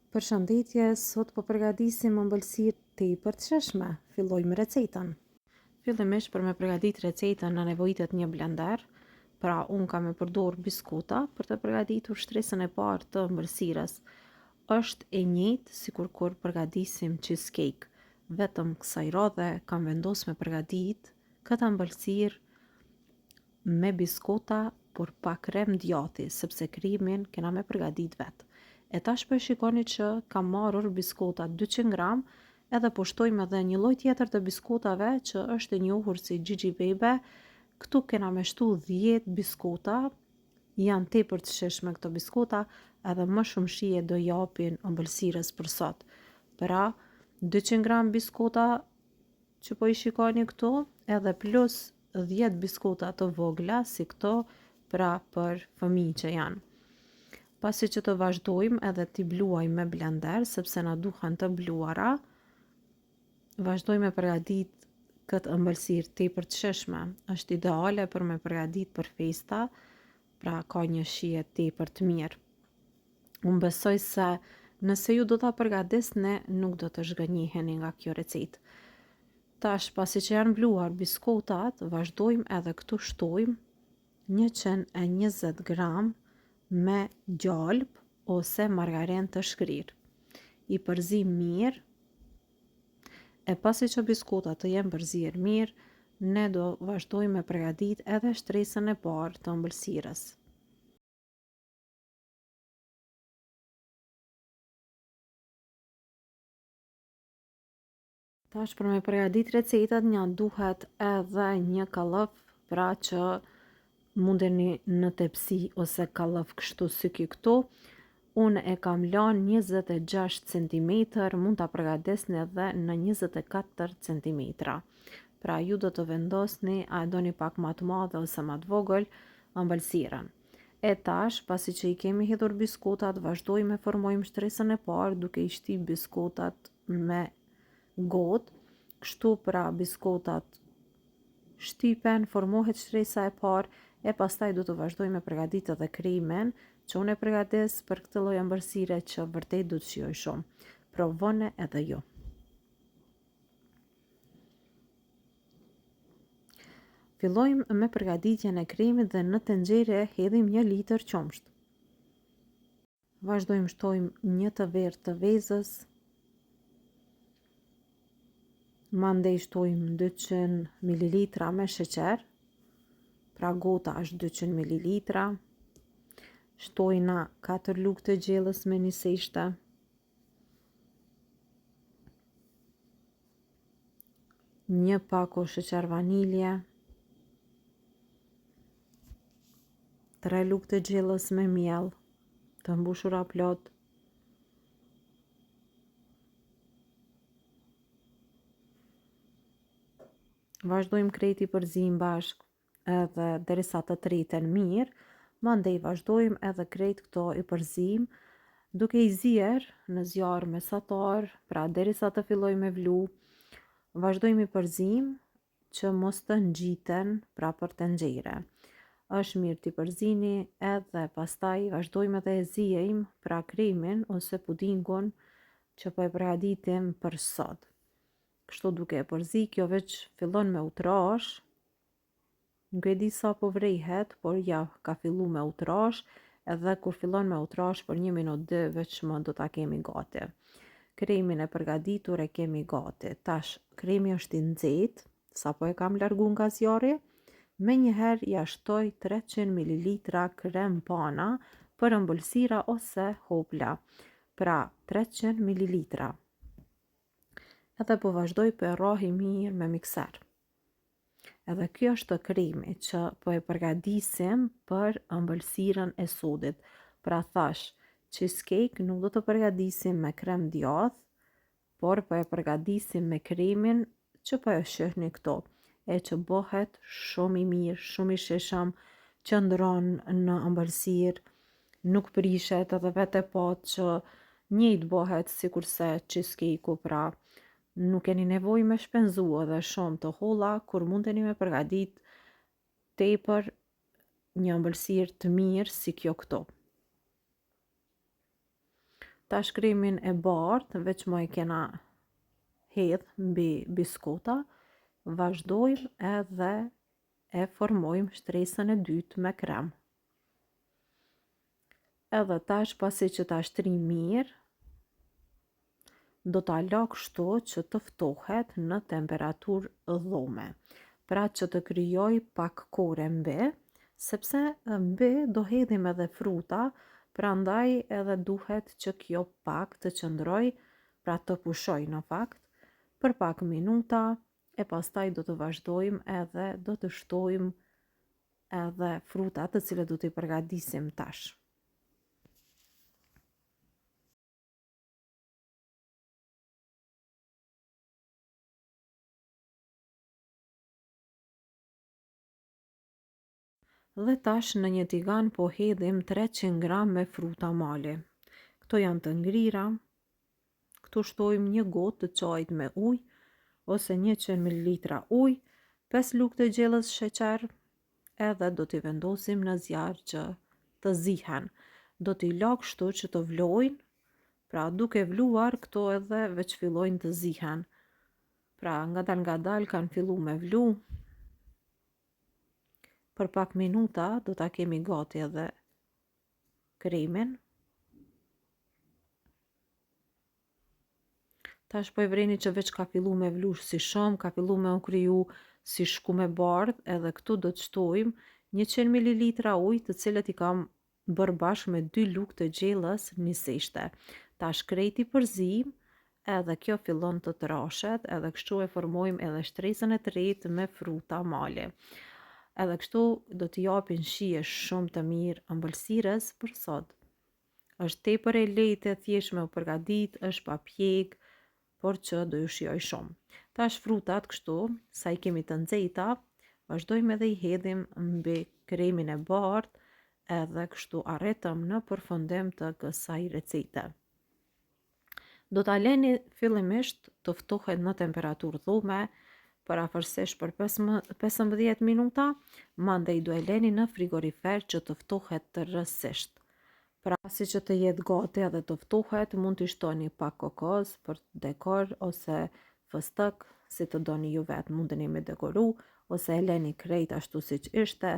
Përshëndetje, sot po përgatisim ëmbëlsirë tepër të shijshme. Fillojmë recetën. Fillimisht për me përgatitur recetën na nevojitet një blender. Pra, unë kam e përdor biskuta për të përgatitur shtresën e parë të ëmbëlsirës. Është e njëjtë sikur kur përgatisim cheesecake. Vetëm kësaj radhe kam vendosur me përgatit këtë ëmbëlsirë me biskuta, por pa krem djati, sepse krimin kena me përgatit vetë. E tash po e shikoni që kam marrur biskota 200 gram, edhe po shtojmë edhe një lloj tjetër të biskotave që është e njohur si Gigi Bebe. Këtu kena me shtu 10 biskota, janë tepër të shijshme këto biskota, edhe më shumë shije do japin ëmbëlsirës për sot. Pra, 200 gram biskota që po i shikoni këtu, edhe plus 10 biskota të vogla si këto, pra për fëmijë që janë. Pasi që të vazhdojmë edhe t'i bluajmë me blender, sepse na duhen të bluara, vazhdojmë me përgatit këtë ëmbëlsirë tepër të shijshme. Është ideale për me përgatit për festa, pra ka një shije tepër të mirë. Unë besoj se nëse ju do ta përgatisni, nuk do të zhgënjiheni nga kjo recetë. Tash, pasi që janë bluar biskotat, vazhdojmë edhe këtu shtojmë 120 gram me gjalp ose margarin të shkrirë. I përzim mirë, e pasi që biskotat të jenë përzirë mirë, ne do vazhdojmë me përgatit edhe shtresën e parë të ëmbëlsirës. Tash për me përgatit recetat nja duhet edhe një kallëf, pra që mundeni në tepsi ose kallëf kështu si këtu. Unë e kam lanë 26 cm, mund ta përgatisni edhe në 24 cm. Pra ju do të vendosni a e doni pak më të madhe ose më të vogël ëmbëlsirën. E tash, pasi që i kemi hedhur biskotat, vazhdojmë me formojmë shtresën e parë duke i shtyp biskotat me gotë. Kështu pra biskotat shtypen, formohet shtresa e parë, e pastaj do të vazhdoj me përgatit edhe krimin që unë e përgatis për këtë lloj ëmbëlsire që vërtet do të shijoj shumë. Provone edhe ju. Fillojmë me përgatitjen e kremit dhe në tenxhere hedhim 1 litër qumsht. Vazhdojmë shtojmë një të verë të vezës. Mandej shtojmë 200 ml me sheqer. Pra gota është 200 ml. Shtojna 4 lugë të gjellës me një seshte. Një pako sheqer vanilje. 3 lugë të gjellës me miell, të mbushura plot. Vazhdojmë krejt i përzim bashk edhe derisa të triten mirë, mandej vazhdojmë edhe krejt këto i përzim duke i zier në zjarr mesatar, pra derisa të filloj me vlu. Vazhdojmë i përzim që mos të ngjiten pra për tenxhere. Është mirë t'i përzini edhe pastaj vazhdojmë edhe e zijejmë pra kremin ose pudingun që po e përgatitim për sot. Kështu duke e përzi, kjo veç fillon me u trash. Nuk e di sa po vrejhet, por ja ka fillu me u trash, edhe kur fillon me u trash për 1 minutë 2 veç më do ta kemi gati. Kremin e përgatitur e kemi gati. Tash kremi është i nxehtë, sapo e kam largu nga zjarri. Menjëherë ja shtoj 300 ml krem pana për ëmbëlsira ose hopla. Pra 300 ml. Edhe po vazhdoj po e rrohi mirë me mikser. Edhe kjo është kremi që po e përgatisim për ëmbëlsirën e sodit. Pra thash, cheesecake nuk do të përgatisim me krem djath, por po e përgatisim me kremin që po e shihni këtu, e që bëhet shumë i mirë, shumë i shijshëm, qëndron në ëmbëlsirë, nuk prishet, edhe vetë e pat që njëjtë bëhet sikurse cheesecake-u, pra nuk keni nevojë me shpenzu edhe shumë të holla kur mundeni me përgatit tepër një ëmbëlsirë të mirë si kjo këtu. Tash kremin e bardhë, veç më e kena hedh mbi biskota, vazhdojmë edhe e formojmë shtresën e dytë me krem. Edhe tash pasi që ta shtri mirë, do ta la kështu që të ftohet në temperaturë dhome, pra që të krijoj pak kore mbi, sepse mbi do hedhim edhe fruta, prandaj edhe duhet që kjo pak të qëndroj, pra të pushoj në fakt, për pak minuta, e pastaj do të vazhdojmë edhe do të shtojmë edhe frutat të cilët do t'i përgatisim tash. Dhe tash në një tigan po hedhim 300 gram me fruta mali. Këto janë të ngrira, këtu shtojmë një gotë të çajit me ujë, ose 100 ml ujë, 5 lugë të gjellës sheqer, edhe do t'i vendosim në zjarr që të zihen. Do t'i la kështu që të vlojnë, pra duke vluar këto edhe veç fillojnë të zihen. Pra ngadal kanë fillu me vlu, për pak minuta do ta kemi gati edhe kremin. Tash po e vreni që veç ka fillu me vlu si shumë, ka fillu me u kriju si shkum e bardhë, edhe këtu do të shtojmë 100 ml ujë, të cilët i kam bërë bashkë me 2 lugë të gjellës niseshte. Tash krejt i përzim, edhe kjo fillon të trashet, edhe kështu e formojmë edhe shtresën e tretë me fruta mali. Edhe kështu do t'i japin shije shumë të mirë ëmbëlsirës për sot. Është tepër e lehtë e thjeshtë me u përgatit, është pa pjekë, por që do ju shijoj shumë. Tash frutat kështu, sa i kemi të nxehta, vazhdojmë edhe i hedhim mbi kremin e bardhë, edhe kështu arritëm në përfundim të kësaj recete. Do ta leni fillimisht të ftohet në temperaturë dhome, për afërsisht për 15 minuta, mandej do e leni në frigorifer që të ftohet të rrësisht. Pra si që të jetë gati edhe të ftohet, mund t'i shtoni pak kokoz për dekor ose fëstëk, si të doni ju vetë, mundeni me dekoru, ose e leni krejt ashtu si që ishte,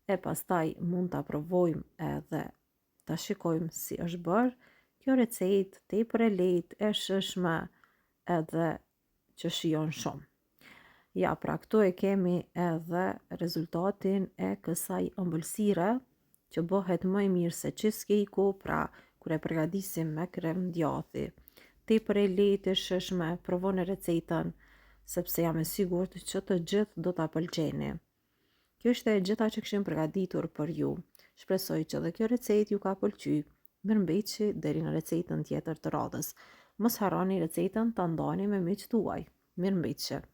e pastaj mund t'a provojmë edhe t'a shikojmë si është bërë. Kjo recet tepër e lehtë, e shishme edhe që shijon shumë. Ja, pra këtu e kemi edhe rezultatin e kësaj ëmbëlsire që bëhet më e mirë se cheesecake-u, pra kur e përgatisim me krem djathi. Tepër e lehtë, e shishme, provoni recetën sepse jam e sigurt që të gjithë do ta pëlqeni. Kjo ishte e gjitha që kishim përgatitur për ju. Shpresoj që edhe kjo recetë ju ka pëlqy. Mirëmbëjtje deri në recetën tjetër të radhës. Mos harroni recetën ta ndani me miqtë tuaj. Mirëmbëjtje.